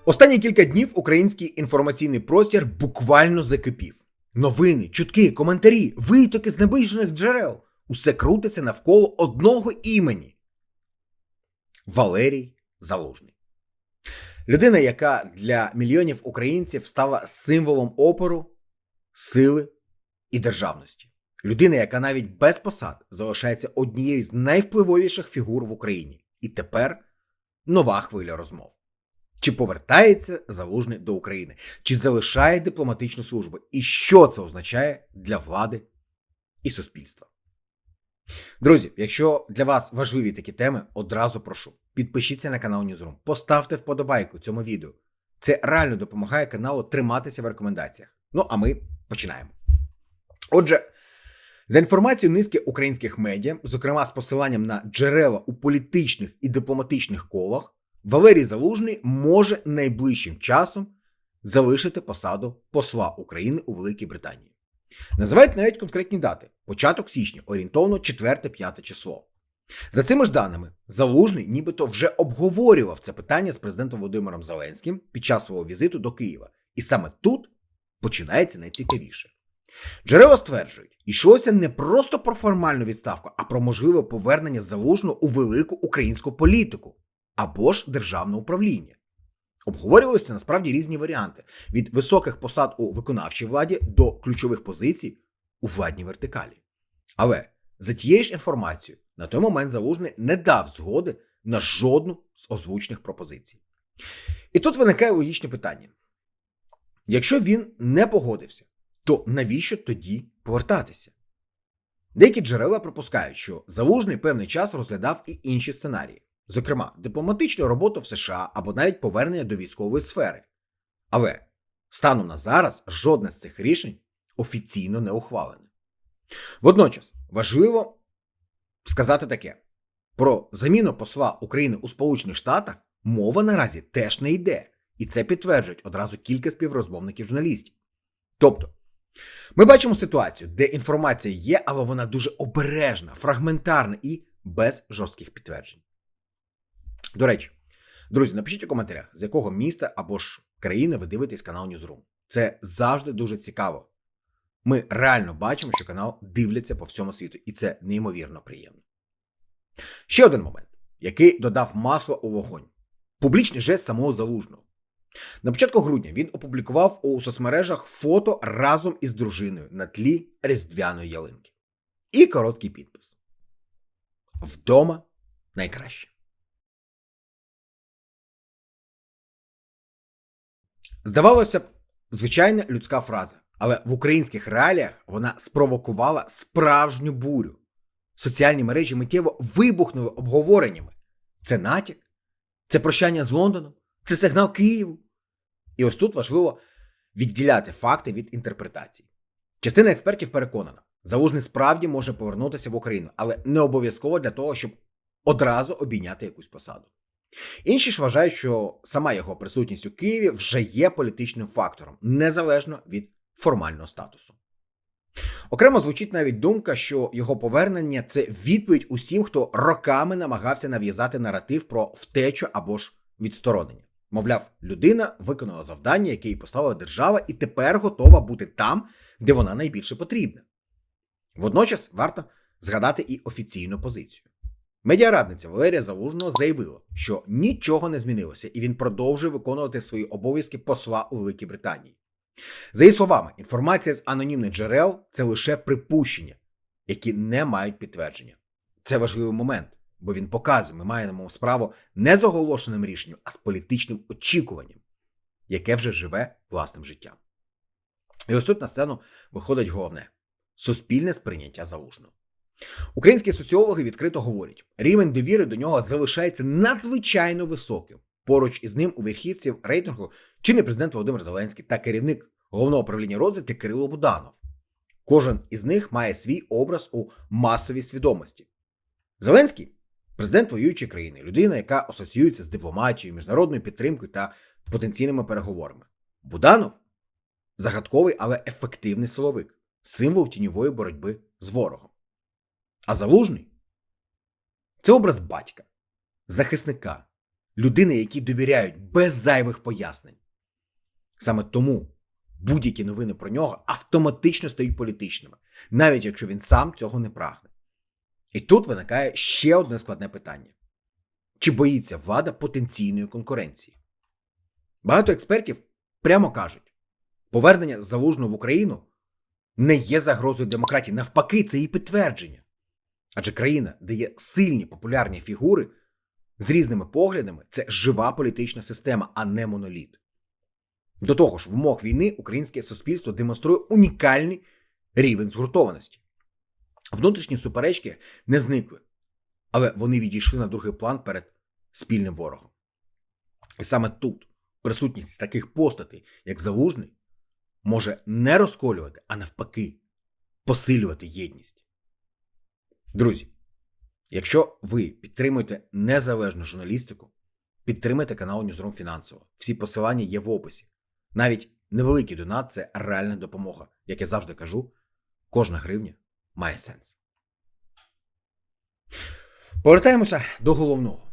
Останні кілька днів український інформаційний простір буквально закипів. Новини, чутки, коментарі, витоки з небажаних джерел. Усе крутиться навколо одного імені. Валерій Залужний. Людина, яка для мільйонів українців стала символом опору, сили і державності. Людина, яка навіть без посад залишається однією з найвпливовіших фігур в Україні. І тепер нова хвиля розмов. Чи повертається Залужний до України? Чи залишає дипломатичну службу? І що це означає для влади і суспільства? Друзі, якщо для вас важливі такі теми, одразу прошу, підпишіться на канал Newsroom, поставте вподобайку цьому відео. Це реально допомагає каналу триматися в рекомендаціях. Ну, а ми починаємо. Отже, за інформацією низки українських медіа, зокрема з посиланням на джерела у політичних і дипломатичних колах, Валерій Залужний може найближчим часом залишити посаду посла України у Великій Британії. Називають навіть конкретні дати – початок січня, орієнтовно 4-5 число. За цими ж даними, Залужний нібито вже обговорював це питання з президентом Володимиром Зеленським під час свого візиту до Києва. І саме тут починається найцікавіше. Джерела стверджують, йшлося не просто про формальну відставку, а про можливе повернення Залужного у велику українську політику або ж державне управління. Обговорювалися насправді різні варіанти – від високих посад у виконавчій владі до ключових позицій у владній вертикалі. Але за тією ж інформацією, на той момент Залужний не дав згоди на жодну з озвучених пропозицій. І тут виникає логічне питання. Якщо він не погодився, то навіщо тоді повертатися? Деякі джерела припускають, що Залужний певний час розглядав і інші сценарії. Зокрема, дипломатичну роботу в США або навіть повернення до військової сфери. Але станом на зараз жодне з цих рішень офіційно не ухвалене. Водночас, важливо сказати таке. Про заміну посла України у Сполучених Штатах мова наразі теж не йде. І це підтверджують одразу кілька співрозмовників журналістів. Тобто, ми бачимо ситуацію, де інформація є, але вона дуже обережна, фрагментарна і без жорстких підтверджень. До речі, друзі, напишіть у коментарях, з якого міста або ж країни ви дивитесь канал Newsroom. Це завжди дуже цікаво. Ми реально бачимо, що канал дивляться по всьому світу, і це неймовірно приємно. Ще один момент, який додав масло у вогонь. Публічний жест самого Залужного. На початку грудня він опублікував у соцмережах фото разом із дружиною на тлі різдвяної ялинки. І короткий підпис. Вдома найкраще. Здавалося б, звичайна людська фраза, але в українських реаліях вона спровокувала справжню бурю. Соціальні мережі миттєво вибухнули обговореннями. Це натяк? Це прощання з Лондоном? Це сигнал Києву? І ось тут важливо відділяти факти від інтерпретацій. Частина експертів переконана, Залужний справді може повернутися в Україну, але не обов'язково для того, щоб одразу обійняти якусь посаду. Інші ж вважають, що сама його присутність у Києві вже є політичним фактором, незалежно від формального статусу. Окремо звучить навіть думка, що його повернення – це відповідь усім, хто роками намагався нав'язати наратив про втечу або ж відсторонення. Мовляв, людина виконала завдання, яке їй поставила держава, і тепер готова бути там, де вона найбільше потрібна. Водночас варто згадати і офіційну позицію. Медіарадниця Валерія Залужного заявила, що нічого не змінилося, і він продовжує виконувати свої обов'язки посла у Великій Британії. За її словами, інформація з анонімних джерел – це лише припущення, які не мають підтвердження. Це важливий момент, бо він показує, ми маємо справу не з оголошеним рішенням, а з політичним очікуванням, яке вже живе власним життям. І ось тут на сцену виходить головне – суспільне сприйняття Залужного. Українські соціологи відкрито говорять, рівень довіри до нього залишається надзвичайно високим. Поруч із ним у верхівці рейтингу чинний президент Володимир Зеленський та керівник Головного управління розвідки Кирило Буданов. Кожен із них має свій образ у масовій свідомості. Зеленський – президент воюючої країни, людина, яка асоціюється з дипломатією, міжнародною підтримкою та потенційними переговорами. Буданов – загадковий, але ефективний силовик, символ тіньової боротьби з ворогом. А Залужний – це образ батька, захисника, Людини, які довіряють без зайвих пояснень. Саме тому будь-які новини про нього автоматично стають політичними, навіть якщо він сам цього не прагне. І тут виникає ще одне складне питання. Чи боїться влада потенційної конкуренції? Багато експертів прямо кажуть, повернення Залужного в Україну не є загрозою демократії, навпаки, це її підтвердження. Адже країна, де є сильні популярні фігури з різними поглядами, це жива політична система, а не моноліт. До того ж, в умовах війни українське суспільство демонструє унікальний рівень згуртованості. Внутрішні суперечки не зникли, але вони відійшли на другий план перед спільним ворогом. І саме тут присутність таких постатей, як Залужний, може не розколювати, а навпаки, посилювати єдність. Друзі, якщо ви підтримуєте незалежну журналістику, підтримайте канал Newsroom фінансово. Всі посилання є в описі. Навіть невеликий донат – це реальна допомога. Як я завжди кажу, кожна гривня має сенс. Повертаємося до головного.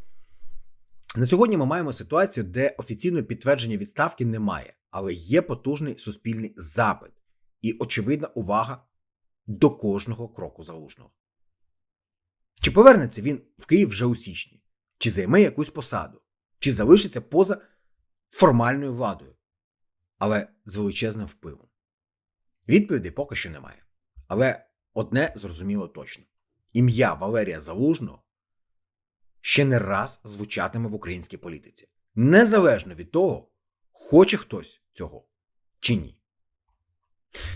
На сьогодні ми маємо ситуацію, де офіційного підтвердження відставки немає, але є потужний суспільний запит і очевидна увага до кожного кроку Залужного. Чи повернеться він в Київ вже у січні? Чи займе якусь посаду? Чи залишиться поза формальною владою, але з величезним впливом? Відповідей поки що немає. Але одне зрозуміло точно. Ім'я Валерія Залужного ще не раз звучатиме в українській політиці. Незалежно від того, хоче хтось цього чи ні.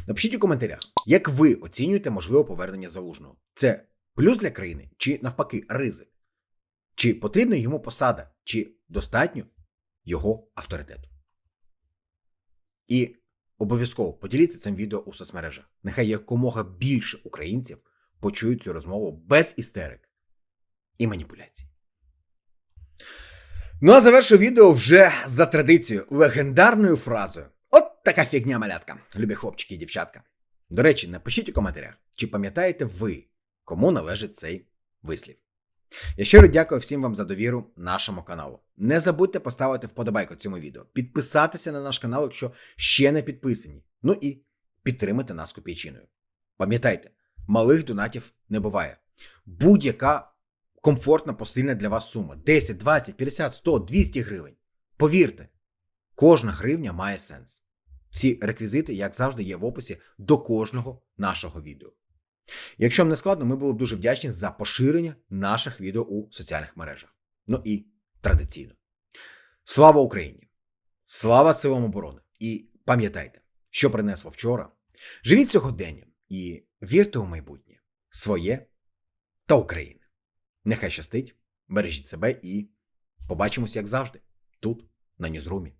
Напишіть у коментарях, як ви оцінюєте можливе повернення Залужного. Це плюс для країни чи навпаки ризик? Чи потрібна йому посада, чи достатньо його авторитету? І обов'язково поділіться цим відео у соцмережах. Нехай якомога більше українців почують цю розмову без істерик і маніпуляцій. Ну а завершу відео вже за традицією, легендарною фразою. От така фігня, малятка, любі хлопчики і дівчатка. До речі, напишіть у коментарях, чи пам'ятаєте ви, кому належить цей вислів. Я щиро дякую всім вам за довіру нашому каналу. Не забудьте поставити вподобайку цьому відео, підписатися на наш канал, якщо ще не підписані. Ну і підтримати нас копійчиною. Пам'ятайте, малих донатів не буває. Будь-яка комфортна, посильна для вас сума. 10, 20, 50, 100, 200 гривень. Повірте, кожна гривня має сенс. Всі реквізити, як завжди, є в описі до кожного нашого відео. Якщо вам не складно, ми були б дуже вдячні за поширення наших відео у соціальних мережах. Ну і традиційно. Слава Україні! Слава силам оборони! І пам'ятайте, що принесло вчора. Живіть сьогоденням і вірте у майбутнє. Своє та України. Нехай щастить, бережіть себе і побачимося, як завжди, тут, на Ньюзрумі.